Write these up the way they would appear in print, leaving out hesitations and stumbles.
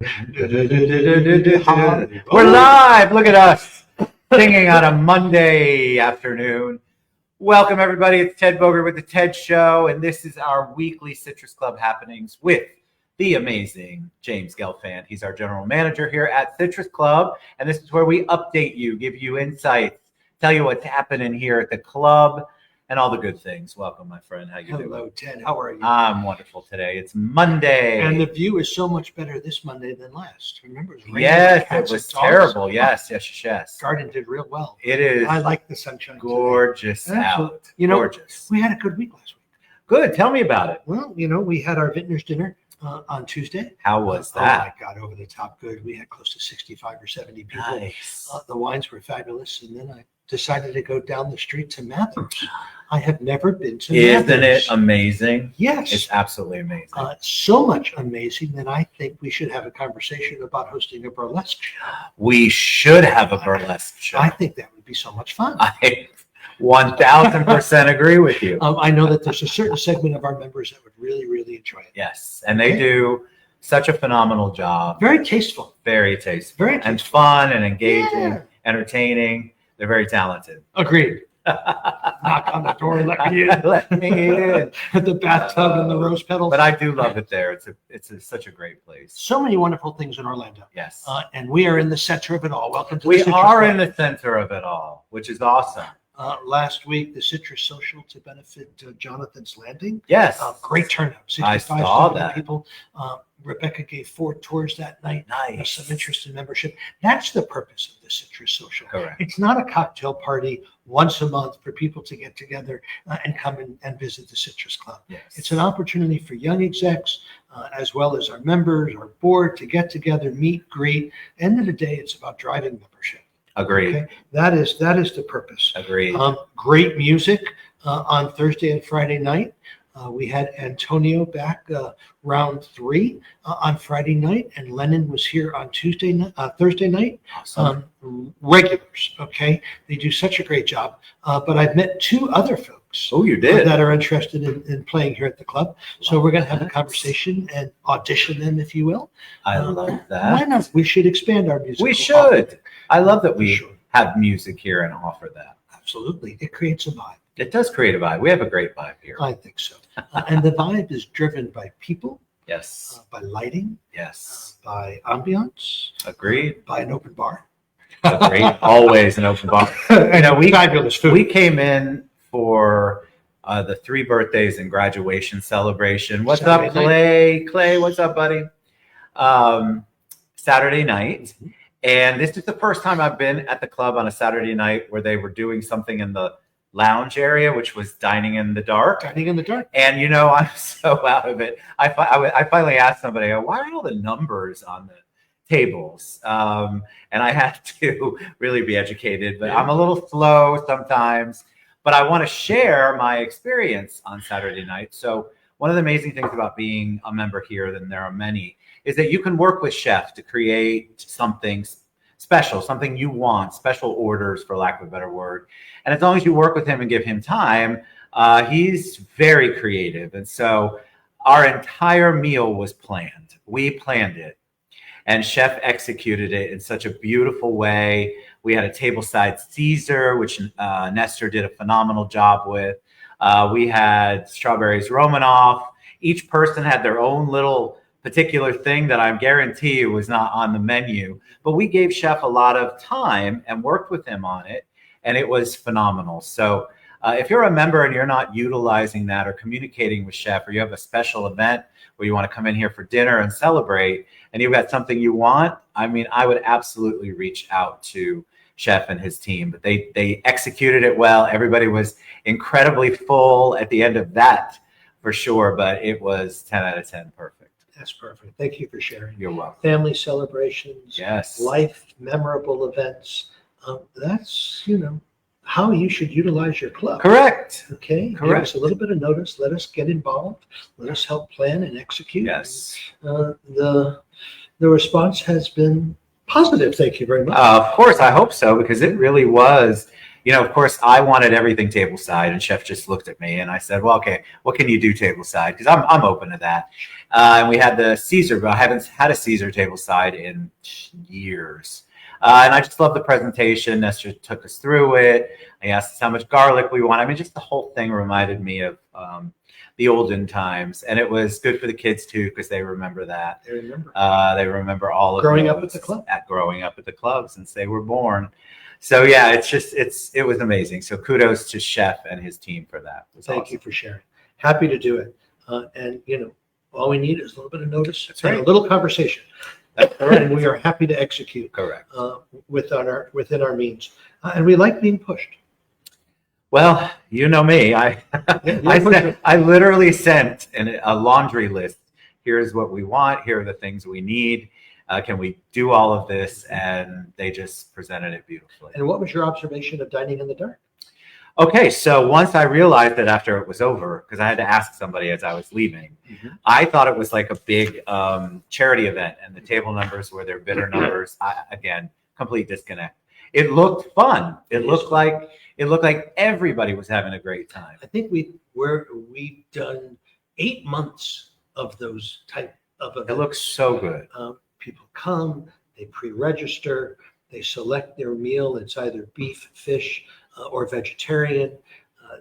We're live. Look at us singing on a Monday afternoon. Welcome, everybody. It's Ted Boger with The Ted Show, and this is our weekly Citrus Club happenings with the amazing James Gelfand. He's our general manager here at Citrus Club, and this is where we update you, give you insights, tell you what's happening here at the club, and all the good things. Welcome, my friend. How you doing? Hello, Ted. How are you? I'm wonderful today. It's Monday. And the view is so much better this Monday than last. Remember? It was Yes, it was terrible. Yes. Garden did real well. It is. I like the sunshine. Gorgeous out. You know, gorgeous. We had a good week last week. Good. Tell me about it. Well, we had our vintner's dinner on Tuesday. How was that? Oh, my God, over the top good. We had close to 65 or 70 people. Nice. The wines were fabulous. And then I decided to go down the street to Mather's. I have never been to Mather's. Isn't it amazing? Yes. It's absolutely amazing. So much amazing that I think we should have a conversation about hosting a burlesque show. We should have a burlesque show. I think that would be so much fun. I 1000% agree with you. I know that there's a certain segment of our members that would really, really enjoy it. Yes. And they do such a phenomenal job. Very tasteful. Very tasteful. Very tasteful. And fun and engaging, Yeah. Entertaining. They're very talented. Agreed. Knock on the door and let me in. Let me in. The bathtub and the rose petals. But I do love it there. It's such a great place. So many wonderful things in Orlando. Yes. And we are in the center of it all. Welcome to We the Citrus are Club. in the center of it all, which is awesome. Last week, the Citrus Social to benefit Jonathan's Landing. Yes. Great turnout. 65 saw 70 that. people. Rebecca gave 4 tours that night. Nice. Some interest in membership. That's the purpose of the Citrus Social. Correct. It's not a cocktail party once a month for people to get together and come and visit the Citrus Club. Yes. It's an opportunity for young execs as well as our members, our board to get together, meet, greet. End of the day, it's about driving membership. Agreed. Okay? That is the purpose. Agreed. Great music on Thursday and Friday night. We had Antonio back round 3 on Friday night, and Lennon was here on Thursday night. Awesome. Regulars, okay? They do such a great job. But I've met 2 other folks Oh, you did. that are interested in playing here at the club. So we're going to have a conversation and audition them, if you will. I love Why that. not? We should expand our music. We should. I love that we Sure. have music here and offer that. Absolutely. It creates a vibe. It does create a vibe. We have a great vibe here. I think so. And the vibe is driven by people, Yes. by lighting, Yes. by ambiance, Agreed. by an open bar. Agreed. Always an open bar. And fabulous food. We came in for the 3 birthdays and graduation celebration. What's Saturday up, Clay? Clay, what's up, buddy? Saturday night. And this is the first time I've been at the club on a Saturday night where they were doing something in the lounge area, which was dining in the dark. Dining in the dark. And, I'm so out of it. I finally asked somebody, why are all the numbers on the tables? And I had to really be educated, but I'm a little slow sometimes. But I want to share my experience on Saturday night. So one of the amazing things about being a member here, and there are many, is that you can work with Chef to create something special, something you want, special orders, for lack of a better word. And as long as you work with him and give him time, he's very creative. And so our entire meal was planned. We planned it. And Chef executed it in such a beautiful way. We had a tableside Caesar, which Nestor did a phenomenal job with. We had strawberries Romanoff. Each person had their own little particular thing that I guarantee you was not on the menu. But we gave Chef a lot of time and worked with him on it. And it was phenomenal. So if you're a member and you're not utilizing that or communicating with Chef, or you have a special event where you want to come in here for dinner and celebrate, and you've got something you want, I would absolutely reach out to Chef and his team. But they executed it well. Everybody was incredibly full at the end of that, for sure. But it was 10 out of 10 perfect. That's perfect. Thank you for sharing. You're welcome. Family celebrations. Yes. Life memorable events. That's, how you should utilize your club. Correct. Okay. Correct. Give us a little bit of notice. Let us get involved. Let us help plan and execute. Yes. The response has been positive. Thank you very much. Of course, I hope so, because it really was of course, I wanted everything tableside, and Chef just looked at me, and I said, "Well, okay, what can you do tableside?" Because I'm open to that. And we had the Caesar, but I haven't had a Caesar tableside in years. And I just love the presentation. Nestor took us through it. He asked us how much garlic we want. I mean, just the whole thing reminded me of the olden times, and it was good for the kids too because they remember that. They remember. They remember all of Growing those up at the club. growing up at the club since they were born. So yeah, it was amazing. So kudos to Chef and his team for that. It was Thank awesome. you for sharing. Happy to do it. And all we need is a little bit of notice. That's right. And a little conversation. That's correct. And we are happy to execute Correct. within our means. And we like being pushed. Well, you know me. I literally sent a laundry list. Here's what we want. Here are the things we need. Can we do all of this? And they just presented it beautifully. And what was your observation of dining in the dark? Okay, so once I realized that after it was over, because I had to ask somebody as I was leaving, I thought it was like a big charity event, and the table numbers were their bidder numbers. Again, complete disconnect. It looked fun. It looked like everybody was having a great time. I think we've done 8 months of those type of events. It looks so good. People come, they pre-register, they select their meal. It's either beef, fish, or vegetarian.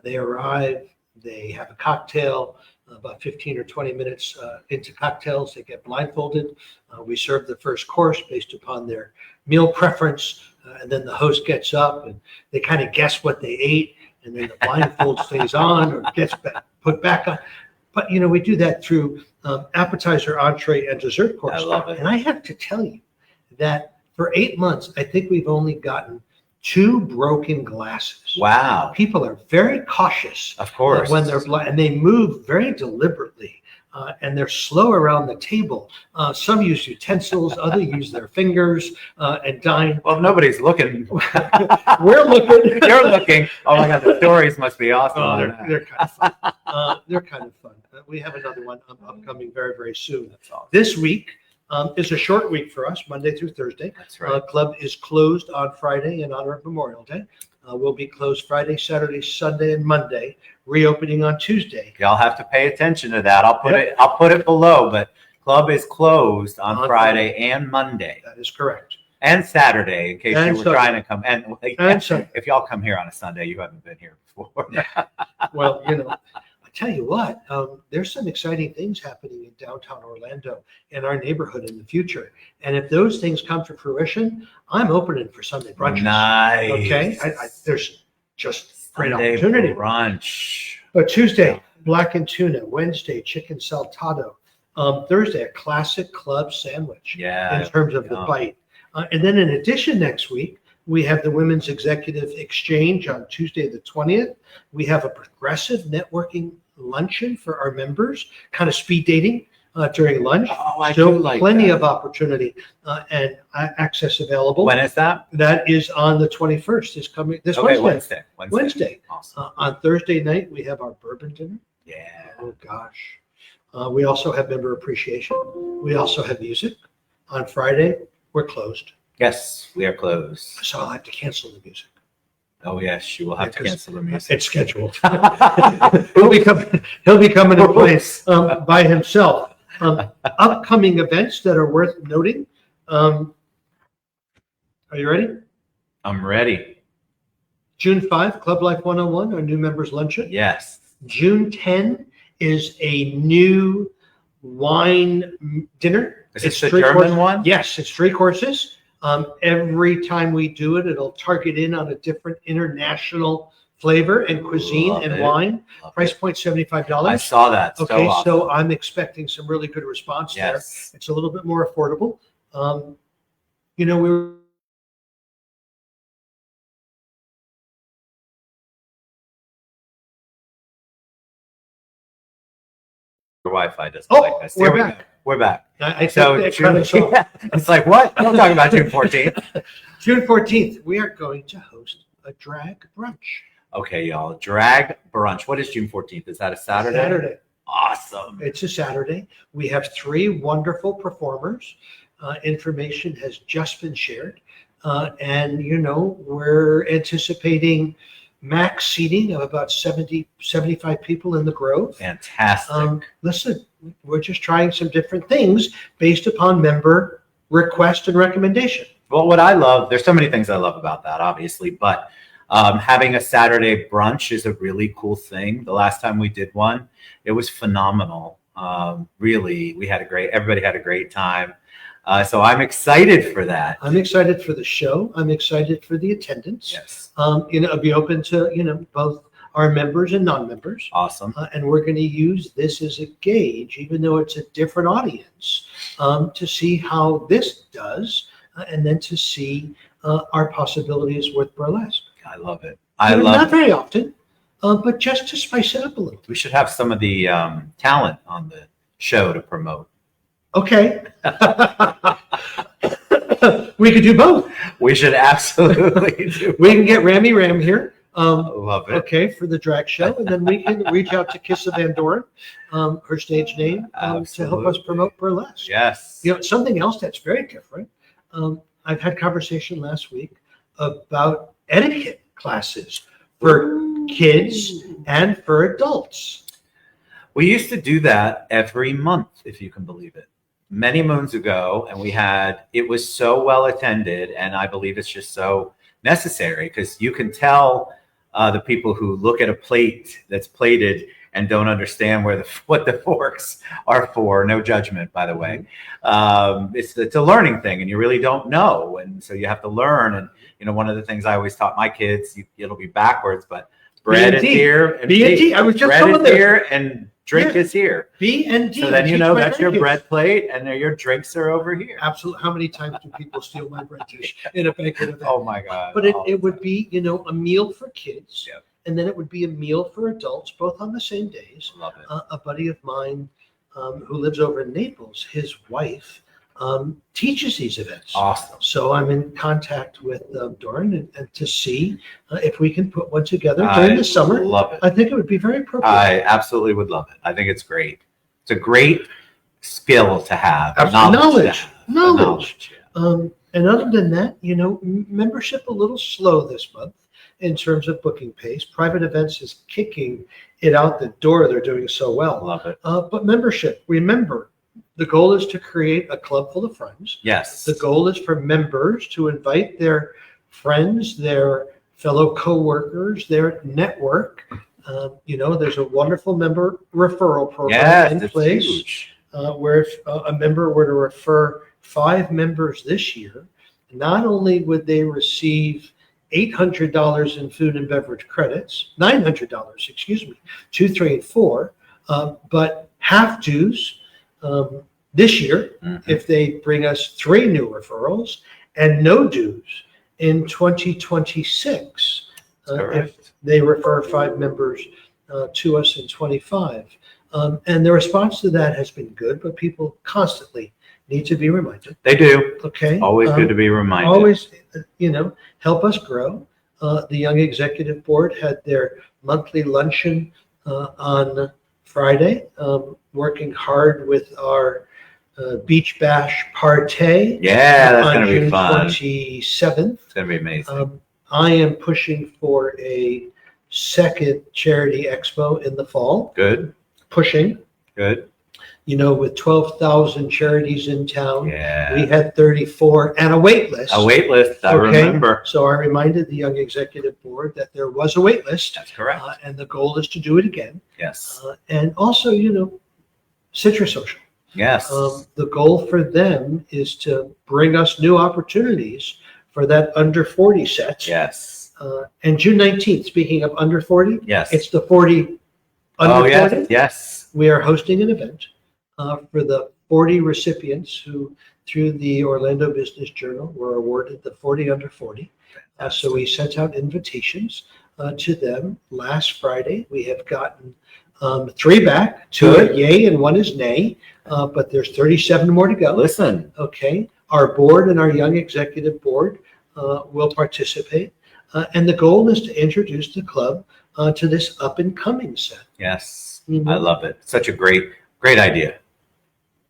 They arrive, they have a cocktail. About 15 or 20 minutes into cocktails, they get blindfolded. We serve the first course based upon their meal preference, and then the host gets up and they kind of guess what they ate, and then the blindfold stays on or gets put back on. But we do that through appetizer, entree, and dessert course. I love it. And I have to tell you that for 8 months, I think we've only gotten 2 broken glasses. Wow. People are very cautious. Of course. When they're blind, and they move very deliberately, and they're slow around the table. Some use utensils, others use their fingers and dine. Well, nobody's looking. We're looking. You're looking. Oh my God, the stories must be awesome. Oh, they're kind of fun. They're kind of fun. We have another one upcoming very, very soon. That's awesome. This week is a short week for us, Monday through Thursday. That's right. Club is closed on Friday in honor of Memorial Day. We'll be closed Friday, Saturday, Sunday, and Monday, reopening on Tuesday. Y'all have to pay attention to that. I'll put it below, but club is closed on Friday and Monday. That is correct. And Saturday, in case And you were trying to come. And Sunday. if y'all come here on a Sunday, you haven't been here before. Well, I tell you what, there's some exciting things happening in downtown Orlando and our neighborhood in the future. And if those things come to fruition, I'm opening for Sunday brunches. Nice. Okay. There's just great Sunday opportunity. brunch. But Tuesday, blackened tuna. Wednesday, chicken saltado. Thursday, a classic club sandwich. Yeah. In terms of the bite. And then in addition, next week, we have the Women's Executive Exchange on Tuesday, the 20th. We have a progressive networking luncheon for our members, kind of speed dating during lunch. Oh, I Still do like plenty that. of opportunity and access available. When is that? That is on the 21st. Is coming this Wednesday. Wednesday. Awesome. On Thursday night, we have our bourbon dinner. Yeah. Oh gosh. We also have member appreciation. We also have music. On Friday, we're closed. Yes, we are closed. So I'll have to cancel the music. Oh yes, you will have to cancel the music. It's scheduled. He'll be coming in place by himself. Upcoming events that are worth noting. Are you ready? I'm ready. June 5, Club Life 101, our new members luncheon. Yes. June 10 is a new wine dinner. Is this the German one? Yes, it's 3 courses. Every time we do it, it'll target in on a different international flavor and cuisine Love and it. were. Love Price it. point $75. I saw that. Okay, awesome. so I'm expecting some really good response there. Yes. It's a little bit more affordable. We were Your Wi-Fi doesn't Oh, like us. we're Here we back. go. We're back. I So think that kind of June, saw. it's like what? Don't talk about June 14th. June 14th, we are going to host a drag brunch. Okay, y'all. Drag brunch. What is June 14th? Is that a Saturday? Saturday. Awesome. It's a Saturday. We have 3 wonderful performers. Information has just been shared. And, we're anticipating max seating of about 75 people in the Grove. Fantastic. Listen, we're just trying some different things based upon member request and recommendation. Well, what I love, there's so many things I love about that, obviously, but having a Saturday brunch is a really cool thing. The last time we did one, it was phenomenal. Really, everybody had a great time. So I'm excited for that. I'm excited for the show. I'm excited for the attendance. Yes. I'll be open to, both our members and non-members. Awesome. And we're going to use this as a gauge, even though it's a different audience, to see how this does, and then to see our possibilities with burlesque. I love it. Not very often, but just to spice it up a little. We should have some of the talent on the show to promote. Okay. We could do both. We should absolutely do. We can get Rammy Ram here. Love it. Okay, for the drag show, and then we can reach out to Kissa Van Doren, her stage name, to help us promote burlesque. Yes. Something else that's very different. I've had conversation last week about etiquette classes for kids and for adults. We used to do that every month, if you can believe it, many moons ago, and it was so well attended, and I believe it's just so necessary because you can tell the people who look at a plate that's plated and don't understand what the forks are for. No judgment, by the way. It's a learning thing, and you really don't know, and so you have to learn. And one of the things I always taught my kids, it'll be backwards, but bread and beer and B&D. I was just bread and beer and drink is here. B&D. So then that's your bread plate, and your drinks are over here. Absolutely. How many times do people steal my bread dish in a banquet event? Oh my God! But it would be a meal for kids. Yep. And then it would be a meal for adults, both on the same days. Love it. A buddy of mine who lives over in Naples, his wife teaches these events. Awesome. So I'm in contact with Doran and to see if we can put one together during the summer. Love it. I think it would be very appropriate. I absolutely would love it. I think it's great. It's a great skill to have. Knowledge. Yeah. And other than that, membership a little slow this month in terms of booking pace. Private events is kicking it out the door. They're doing so well. Love it. But membership, remember, the goal is to create a club full of friends. Yes. The goal is for members to invite their friends, their fellow coworkers, their network. There's a wonderful member referral program in place. Huge. Where if a member were to refer 5 members this year, not only would they receive $800 in food and beverage credits, $900, 2, 3, and 4, but half dues this year if they bring us 3 new referrals, and no dues in 2026 if they refer 5 members to us in 25. And the response to that has been good, but people constantly need to be reminded. They do. Okay. Always good to be reminded. Always, help us grow. The Young Executive Board had their monthly luncheon on Friday, working hard with our Beach Bash Partay. Yeah, that's going to be fun. 27th. It's going to be amazing. I am pushing for a second charity expo in the fall. Good. Pushing. Good. With 12,000 charities in town, yeah, we had 34 and a wait list. A wait list, I remember. So I reminded the Young Executive Board that there was a wait list. That's correct. And the goal is to do it again. Yes. And also, Citrus Social. Yes. The goal for them is to bring us new opportunities for that under 40 sets. Yes. And June 19th, speaking of under 40, yes, it's the 40 under 40. Yes. We are hosting an event for the 40 recipients who, through the Orlando Business Journal, were awarded the 40 under 40. So we sent out invitations to them last Friday. We have gotten 3 back, 2 are yay and 1 is nay, but there's 37 more to go. Listen. Okay. Our board and our Young Executive Board will participate. And the goal is to introduce the club to this up and coming set. Yes. I love it. Such a great idea.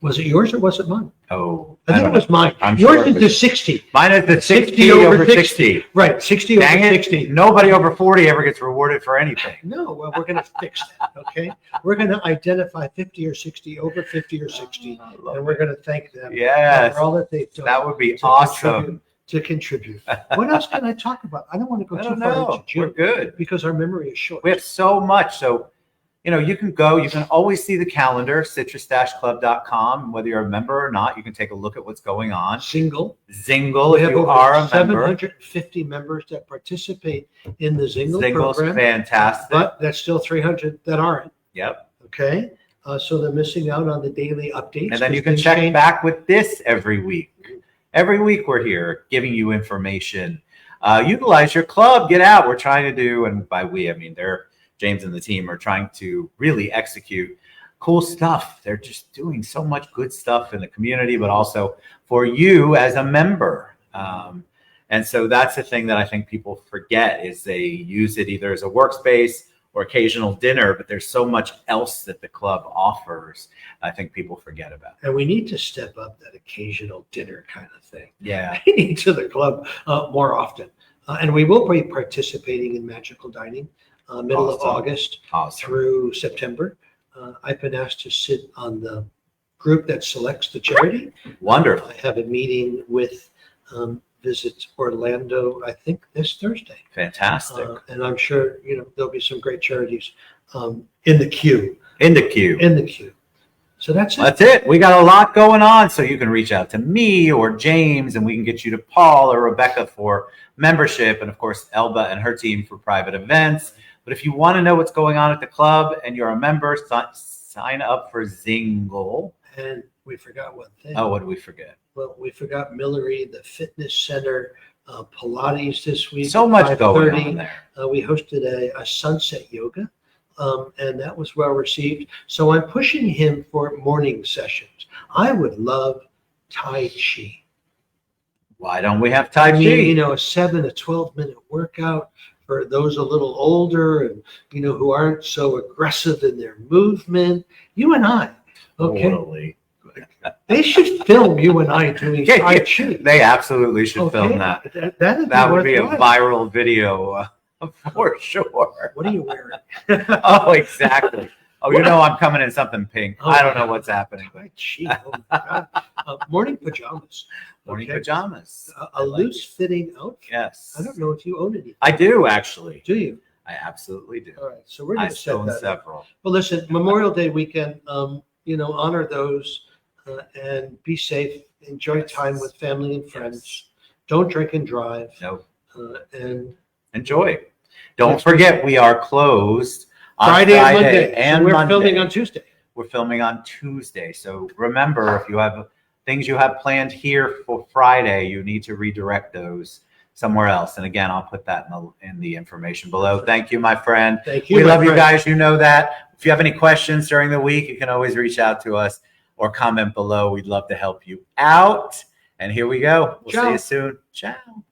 Was it yours or was it mine? Oh, I think it was mine. I'm Yours sure is it the was- 60. Mine is the 60 60 over over 60. 60. Right, 60 Dang over it. 60. Nobody over 40 ever gets rewarded for anything. No, well, we're going to fix that, okay? We're going to identify 50 or 60, over 50 or 60, I love and we're it. going to thank them Yes, for all that they've done that would be to awesome. to contribute. What else can I talk about? I don't want to go I too don't far know. into June We're good. because our memory is short. We have so much. So, you can go, you can always see the calendar, citrus-club.com. Whether you're a member or not, you can take a look at what's going on. Zingle. Zingle, We if have you over are a member. 750 members that participate in the Zingle Zingle's program, fantastic. but that's still 300 that aren't. Yep. Okay, so they're missing out on the daily updates. And then you 'cause can things check change. back with this every week. Every week we're here giving you information. Utilize your club. Get out. We're trying to do, and by we, I mean James and the team are trying to really execute cool stuff. They're just doing so much good stuff in the community, but also for you as a member. And so that's the thing that I think people forget is they use it either as a workspace or occasional dinner, but there's so much else that the club offers. I think people forget about. And we need to step up that occasional dinner kind of thing. Yeah. Into the club more often. And we will be participating in magical dining middle of Awesome. August Awesome. through September. I've been asked to sit on the group that selects the charity. Wonderful. I have a meeting with Visit Orlando, I think this Thursday. Fantastic. And I'm sure, there'll be some great charities in the queue. In the queue. In the queue. So that's it. That's it. We got a lot going on. So you can reach out to me or James and we can get you to Paul or Rebecca for membership. And of course, Elba and her team for private events. But if you want to know what's going on at the club and you're a member, sign up for Zingle. And we forgot one thing. Oh, what did we forget? Well, we forgot Millery, the fitness center, Pilates this week. So much going 5:30. on there. We hosted a sunset yoga, and that was well received. So I'm pushing him for morning sessions. I would love Tai Chi. Why don't we have Tai I Chi? mean, a 7 to 12-minute workout for those a little older and, who aren't so aggressive in their movement. You and I, okay? Totally. They should film you and I doing Tai Chi. They absolutely should film that. That would be a viral video for sure. What are you wearing? Oh, exactly. Oh, I'm coming in something pink. Oh, I don't know what's happening. Tai Chi. Oh my God. Morning pajamas. Morning Okay. pajamas. A loose fitting outfit. Yes. I don't know if you own any. I do, actually. Do you? I absolutely do. All right. So we're I going to set own that up. several. Well, listen, Memorial Day weekend, honor those and be safe. Enjoy time with family and friends. Don't drink and drive. No. And Enjoy. Don't forget, we are closed on Friday and Monday. and So we're Monday. filming on Tuesday. We're filming on Tuesday. So remember, if you have things you have planned here for Friday, you need to redirect those somewhere else. And again, I'll put that in the information below. Thank you, my friend. Thank you. We my love you friend. guys. You know that. If you have any questions during the week, you can always reach out to us or comment below. We'd love to help you out. And here we go. We'll see Ciao. you soon. Ciao.